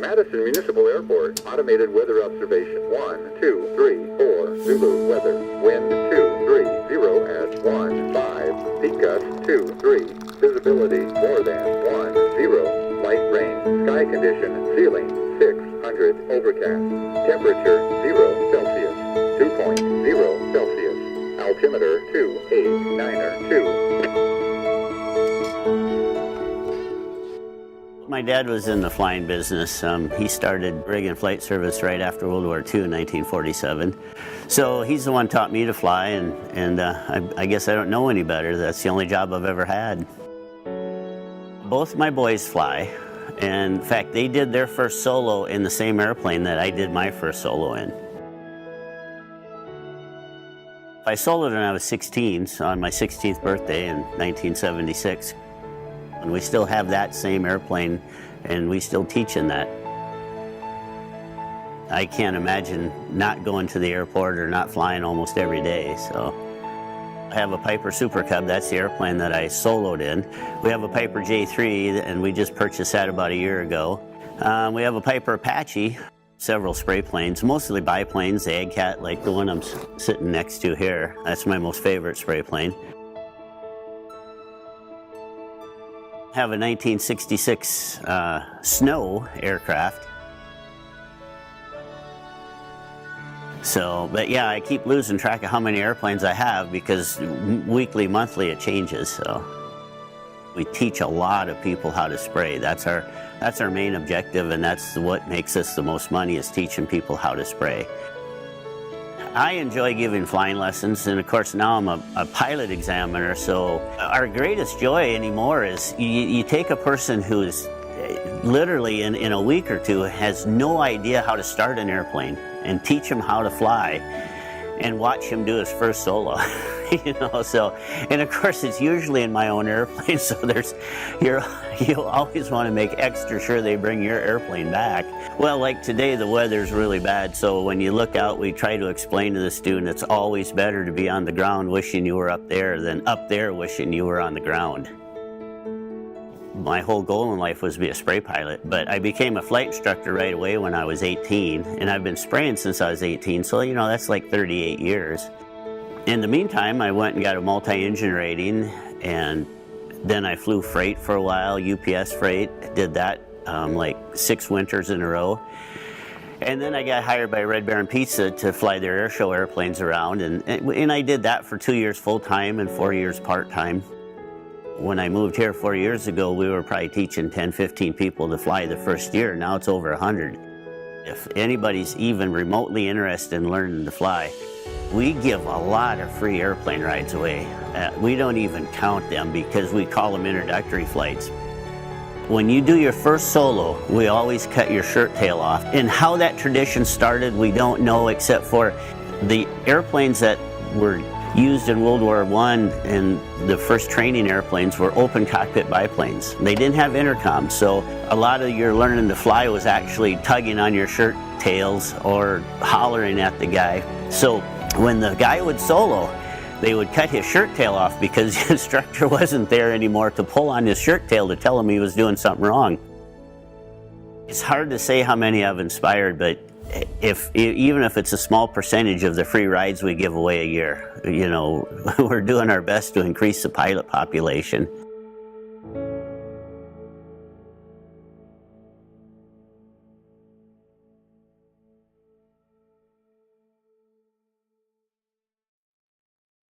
Madison Municipal Airport, automated weather observation 1, 2, 3, 4, Zulu weather, wind 2, 3, 0 at 1, 5, peak gust 2, 3, visibility more than 1, 0, light rain, sky condition, ceiling 600, overcast, temperature 0 Celsius, 2.0 Celsius, altimeter 289er 2. My dad was in the flying business. He started Riggin flight service right after World War II in 1947. So he's the one taught me to fly, and I guess I don't know any better. That's the only job I've ever had. Both my boys fly, and in fact, they did their first solo in the same airplane that I did my first solo in. I soloed when I was 16, so on my 16th birthday in 1976. And we still have that same airplane, and we still teach in that. I can't imagine not going to the airport or not flying almost every day. So I have a Piper Super Cub, that's the airplane that I soloed in. We have a Piper J3, and we just purchased that about a year ago. We have a Piper Apache, several spray planes, mostly biplanes, the Ag Cat, like the one I'm sitting next to here. That's my most favorite spray plane. Have a 1966 Snow aircraft. So, but yeah, I keep losing track of how many airplanes I have because weekly, monthly it changes. So we teach a lot of people how to spray. That's our main objective, and that's what makes us the most money, is teaching people how to spray. I enjoy giving flying lessons, and of course now I'm a pilot examiner, so our greatest joy anymore is you take a person who's literally in a week or two has no idea how to start an airplane and teach him how to fly and watch him do his first solo. You know, so, and of course it's usually in my own airplane, so you'll always want to make extra sure they bring your airplane back. Well, like today the weather's really bad, so when you look out, we try to explain to the student it's always better to be on the ground wishing you were up there than up there wishing you were on the ground. My whole goal in life was to be a spray pilot, but I became a flight instructor right away when I was 18, and I've been spraying since I was 18, so you know, that's like 38 years. In the meantime, I went and got a multi-engine rating, and then I flew freight for a while, UPS freight. I did that like 6 winters in a row. And then I got hired by Red Baron Pizza to fly their air show airplanes around, and I did that for 2 years full-time and 4 years part-time. When I moved here 4 years ago, we were probably teaching 10, 15 people to fly the first year. Now it's over 100. If anybody's even remotely interested in learning to fly, we give a lot of free airplane rides away. We don't even count them because we call them introductory flights. When you do your first solo, we always cut your shirt tail off. And how that tradition started, we don't know, except for the airplanes that were used in World War I and the first training airplanes were open cockpit biplanes. They didn't have intercom, so a lot of your learning to fly was actually tugging on your shirt tails or hollering at the guy. So when the guy would solo, they would cut his shirt tail off because the instructor wasn't there anymore to pull on his shirt tail to tell him he was doing something wrong. It's hard to say how many I've inspired, but even if it's a small percentage of the free rides we give away a year, you know, we're doing our best to increase the pilot population.